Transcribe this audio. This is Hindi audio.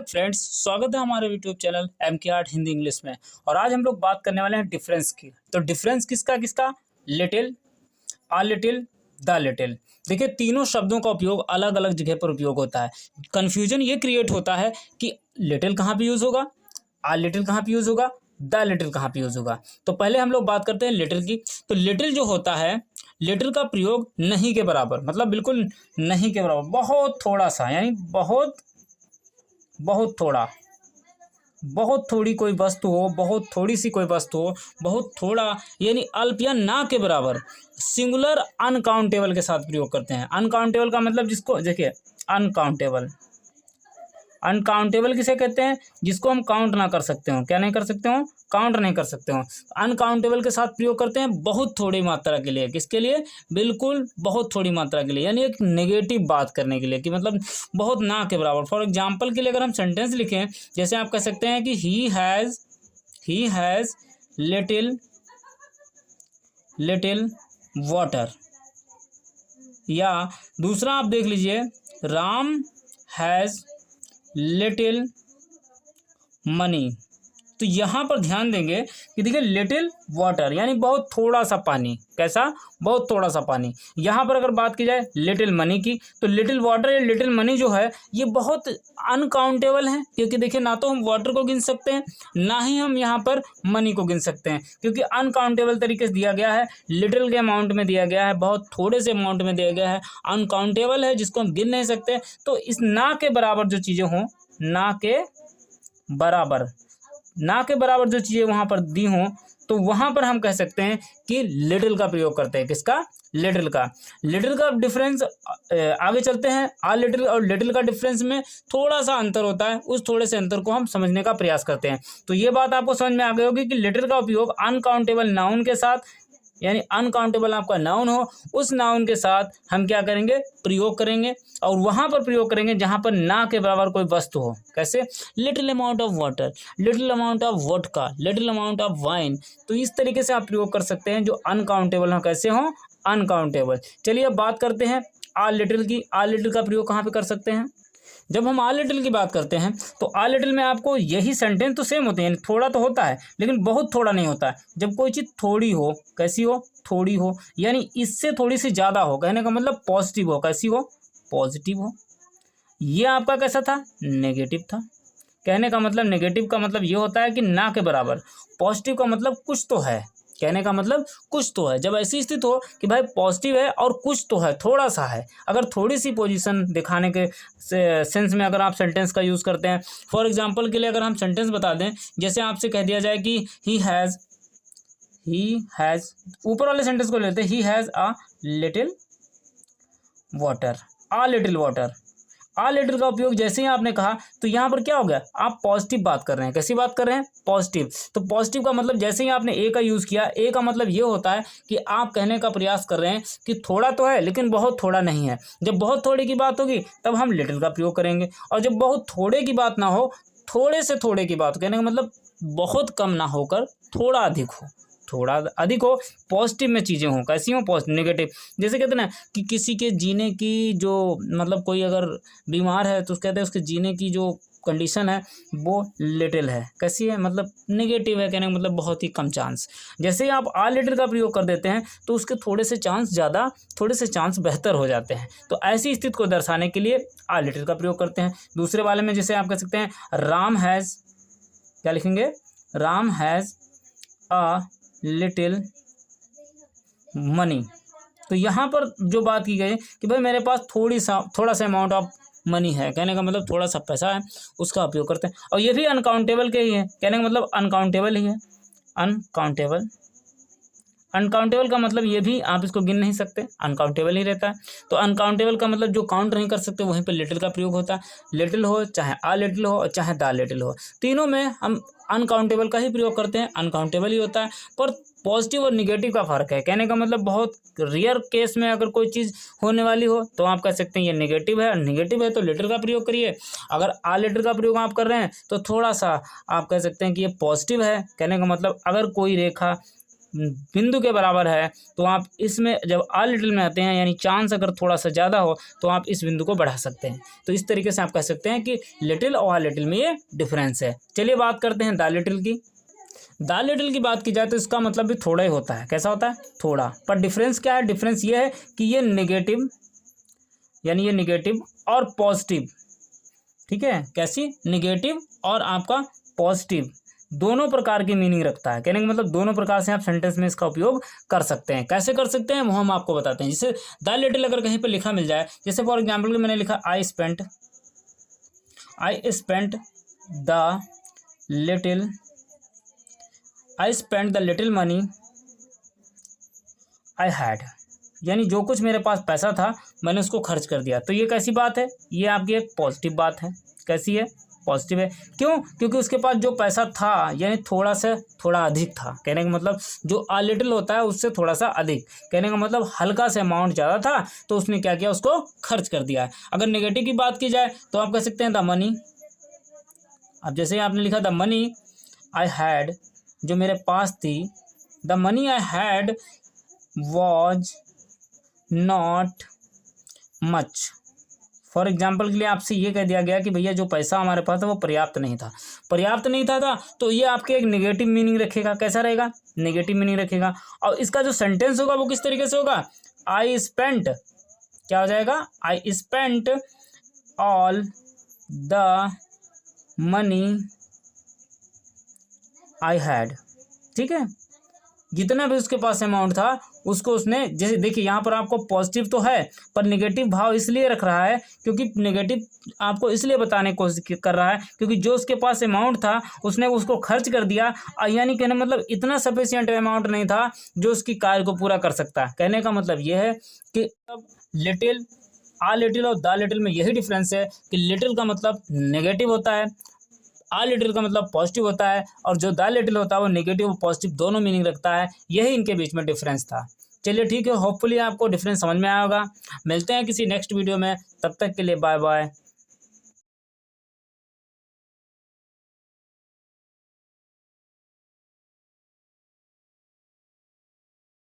फ्रेंड्स, स्वागत है हमारे यूट्यूब चैनल एम के आर्ट हिंदी इंग्लिश में। और आज हम लोग बात करने वाले हैं डिफरेंस की। तो डिफरेंस किसका किसका? Little, uh little, the little. देखिए, तीनों शब्दों का उपयोग अलग अलग जगह पर उपयोग होता है। कन्फ्यूजन ये क्रिएट होता है कि लिटिल कहाँ पे यूज़ होगा, आ लिटिल कहाँ पे यूज़ होगा, द लिटिल कहाँ पे यूज़ होगा। तो पहले हम लोग बात करते हैं लिटिल की। तो लिटिल जो होता है, लिटिल का प्रयोग नहीं के बराबर, मतलब बिल्कुल नहीं के बराबर, बहुत थोड़ा सा, यानी बहुत बहुत थोड़ा, बहुत थोड़ी कोई वस्तु हो, बहुत थोड़ी सी कोई वस्तु हो, बहुत थोड़ा यानी अल्प या ना के बराबर, सिंगुलर अनकाउंटेबल के साथ प्रयोग करते हैं। अनकाउंटेबल का मतलब, जिसको देखिए, अनकाउंटेबल, अनकाउंटेबल किसे कहते हैं? जिसको हम काउंट ना कर सकते हो। क्या नहीं कर सकते हो? काउंट नहीं कर सकते हो। अनकाउंटेबल के साथ प्रयोग करते हैं बहुत थोड़ी मात्रा के लिए। किसके लिए? बिल्कुल बहुत थोड़ी मात्रा के लिए, यानी एक नेगेटिव बात करने के लिए, कि मतलब बहुत ना के बराबर। फॉर एग्जाम्पल के लिए अगर हम सेंटेंस लिखें, जैसे आप कह सकते हैं कि he has little little water, या दूसरा आप देख लीजिए, राम हैज़ लिटिल मनी। तो यहाँ पर ध्यान देंगे कि देखिए, लिटिल वाटर यानी बहुत थोड़ा सा पानी। कैसा? बहुत थोड़ा सा पानी। यहाँ पर अगर बात की जाए लिटिल मनी की, तो लिटिल वाटर या लिटिल मनी जो है, ये बहुत अनकाउंटेबल है, क्योंकि देखिए, ना तो हम वाटर को गिन सकते हैं, ना ही हम यहाँ पर मनी को गिन सकते हैं, क्योंकि अनकाउंटेबल तरीके से दिया गया है। लिटिल के अमाउंट में दिया गया है, बहुत थोड़े से अमाउंट में दिया गया है, अनकाउंटेबल है, जिसको हम गिन नहीं सकते। तो इस ना के बराबर जो चीज़ें हों, ना के बराबर, ना के बराबर जो चीज़ें वहाँ पर दी हों, तो वहाँ पर हम कह सकते हैं कि लिटिल का प्रयोग करते हैं। किसका? लिटिल का। लिटिल का डिफरेंस, आगे चलते हैं। आ लिटिल और लिटिल का डिफरेंस में थोड़ा सा अंतर होता है, उस थोड़े से अंतर को हम समझने का प्रयास करते हैं। तो ये बात आपको समझ में आ गई होगी कि लिटिल का उपयोग अनकाउंटेबल नाउन के साथ, यानी अनकाउंटेबल आपका नाउन हो, उस नाउन के साथ हम क्या करेंगे? प्रयोग करेंगे। और वहाँ पर प्रयोग करेंगे जहाँ पर ना के बराबर कोई वस्तु हो। कैसे? Little amount of water, little amount of vodka, little amount of wine. तो इस तरीके से आप प्रयोग कर सकते हैं जो अनकाउंटेबल हो। कैसे हो? अनकाउंटेबल। चलिए अब बात करते हैं आ लिटिल की। आ लिटिल का प्रयोग कहाँ पर कर सकते हैं? जब हम आ लिटिल की बात करते हैं, तो आ लिटिल में आपको यही सेंटेंस तो सेम होते हैं, यानी थोड़ा तो होता है, लेकिन बहुत थोड़ा नहीं होता है। जब कोई चीज़ थोड़ी हो, कैसी हो? थोड़ी हो, यानी इससे थोड़ी सी ज़्यादा हो, कहने का मतलब पॉजिटिव हो। कैसी हो? पॉजिटिव हो। ये आपका कैसा था? नेगेटिव था। कहने का मतलब, नेगेटिव का मतलब ये होता है कि ना के बराबर। पॉजिटिव का मतलब कुछ तो है, कहने का मतलब कुछ तो है। जब ऐसी स्थिति हो कि भाई पॉजिटिव है और कुछ तो है, थोड़ा सा है, अगर थोड़ी सी पोजीशन दिखाने के सेंस में अगर आप सेंटेंस का यूज़ करते हैं। फॉर एग्जांपल के लिए अगर हम सेंटेंस बता दें, जैसे आपसे कह दिया जाए कि ही हैज़, ऊपर वाले सेंटेंस को लेते हैं, he has a little water, uh little water. Uh little का उपयोग जैसे ही आपने कहा, तो यहाँ पर क्या हो गया? आप पॉजिटिव बात कर रहे हैं। कैसी बात कर रहे हैं? पॉजिटिव। तो पॉजिटिव का मतलब, जैसे ही आपने ए का यूज़ किया, ए का मतलब ये होता है कि आप कहने का प्रयास कर रहे हैं कि थोड़ा तो है, लेकिन बहुत थोड़ा नहीं है। जब बहुत थोड़े की बात होगी, तब हम लिटिल का प्रयोग करेंगे। और जब बहुत थोड़े की बात ना हो, थोड़े से थोड़े की बात, कहने का मतलब बहुत कम ना होकर थोड़ा अधिक हो, थोड़ा अधिक हो, पॉजिटिव में चीज़ें हों। कैसी हों? पॉजिटिव। नेगेटिव, जैसे कहते हैं ना कि किसी के जीने की जो, मतलब कोई अगर बीमार है, तो कहते हैं उसके जीने की जो कंडीशन है वो लिटिल है। कैसी है? मतलब नेगेटिव है, कहने का मतलब बहुत ही कम चांस। जैसे ही आप आ लिटिल का प्रयोग कर देते हैं, तो उसके थोड़े से चांस ज़्यादा, थोड़े से चांस बेहतर हो जाते हैं। तो ऐसी स्थिति को दर्शाने के लिए आ लिटिल का प्रयोग करते हैं। दूसरे वाले में जैसे आप कह सकते हैं, राम हैज़, क्या लिखेंगे? Ram has a little money. तो यहाँ पर जो बात की गई कि भाई मेरे पास थोड़ा सा अमाउंट ऑफ मनी है, कहने का मतलब थोड़ा सा पैसा है, उसका उपयोग करते हैं। और ये भी अनकाउंटेबल के ही है, कहने का मतलब अनकाउंटेबल ही है। अनकाउंटेबल, अनकाउंटेबल का मतलब ये भी, आप इसको गिन नहीं सकते, अनकाउंटेबल ही रहता है। तो अनकाउंटेबल का मतलब जो काउंट नहीं कर सकते, वहीं पर लिटिल का प्रयोग होता है। लिटिल हो, चाहे आ लिटिल हो, और चाहे द लिटिल हो, तीनों में हम अनकाउंटेबल का ही प्रयोग करते हैं, अनकाउंटेबल ही होता है। पर पॉजिटिव और निगेटिव का फर्क है। कहने का मतलब बहुत रेयर केस में अगर कोई चीज़ होने वाली हो, तो आप कह सकते हैं ये नेगेटिव है, और नेगेटिव है तो लिटिल का प्रयोग करिए। अगर आ लिटिल का प्रयोग आप कर रहे हैं, तो थोड़ा सा आप कह सकते हैं कि ये पॉजिटिव है। कहने का मतलब अगर कोई रेखा बिंदु के बराबर है तो आप इसमें जब आ लिटिल में आते हैं यानी चांस अगर थोड़ा सा ज़्यादा हो तो आप इस बिंदु को बढ़ा सकते हैं। तो इस तरीके से आप कह सकते हैं कि लिटिल और आ लिटिल में ये डिफरेंस है। चलिए बात करते हैं द लिटिल की। द लिटिल की बात की जाए तो इसका मतलब भी थोड़ा ही होता है। कैसा होता है? थोड़ा। पर डिफरेंस क्या है? डिफरेंस ये है कि ये नेगेटिव, यानी ये नेगेटिव और पॉजिटिव, ठीक है, कैसी? नेगेटिव और आपका पॉजिटिव दोनों प्रकार की मीनिंग रखता है। कहने का मतलब दोनों प्रकार से आप सेंटेंस में इसका उपयोग कर सकते हैं। कैसे कर सकते हैं वो हम आपको बताते हैं। जैसे द लिटिल अगर कहीं पर लिखा मिल जाए, जैसे फॉर एग्जाम्पल मैंने लिखा I spent the little, I spent the little money I had, यानी जो कुछ मेरे पास पैसा था मैंने उसको खर्च कर दिया। तो ये कैसी बात है? ये आपकी एक पॉजिटिव बात है। कैसी है? पॉजिटिव है। क्यों? क्योंकि उसके पास जो पैसा था यानी थोड़ा से थोड़ा अधिक था। कहने का मतलब जो आ लिटिल होता है उससे थोड़ा सा अधिक, कहने का मतलब हल्का से अमाउंट ज़्यादा था तो उसने क्या किया? उसको खर्च कर दिया। अगर नेगेटिव की बात की जाए तो आप कह सकते हैं द मनी। अब जैसे आपने लिखा द मनी आई हैड, जो मेरे पास थी, the money I had was not much. For example के लिए आपसे ये कह दिया गया कि भैया जो पैसा हमारे पास था वो पर्याप्त नहीं था। पर्याप्त नहीं था तो ये आपके एक नेगेटिव मीनिंग रखेगा। कैसा रहेगा? नेगेटिव मीनिंग रखेगा। और इसका जो सेंटेंस होगा वो किस तरीके से होगा? आई स्पेंट, क्या हो जाएगा? I spent all the money I had, ठीक है, जितना भी उसके पास अमाउंट था उसको उसने, जैसे देखिए यहाँ पर आपको पॉजिटिव तो है पर नेगेटिव भाव इसलिए रख रहा है क्योंकि नेगेटिव आपको इसलिए बताने की कोशिश कर रहा है क्योंकि जो उसके पास अमाउंट था उसने उसको खर्च कर दिया, यानी कहने मतलब इतना सफिशिएंट अमाउंट नहीं था जो उसकी कार्य को पूरा कर सकता। कहने का मतलब ये है कि लिटिल, आ लिटिल और द लिटिल में यही डिफरेंस है कि लिटिल का मतलब नेगेटिव होता है, आ लिटिल का मतलब पॉजिटिव होता है, और जो द लिटिल होता है वो नेगेटिव और पॉजिटिव दोनों मीनिंग रखता है। यही इनके बीच में डिफरेंस था। चलिए ठीक है, होपफुली आपको डिफरेंस समझ में आया होगा। मिलते हैं किसी नेक्स्ट वीडियो में, तब तक के लिए बाय बाय।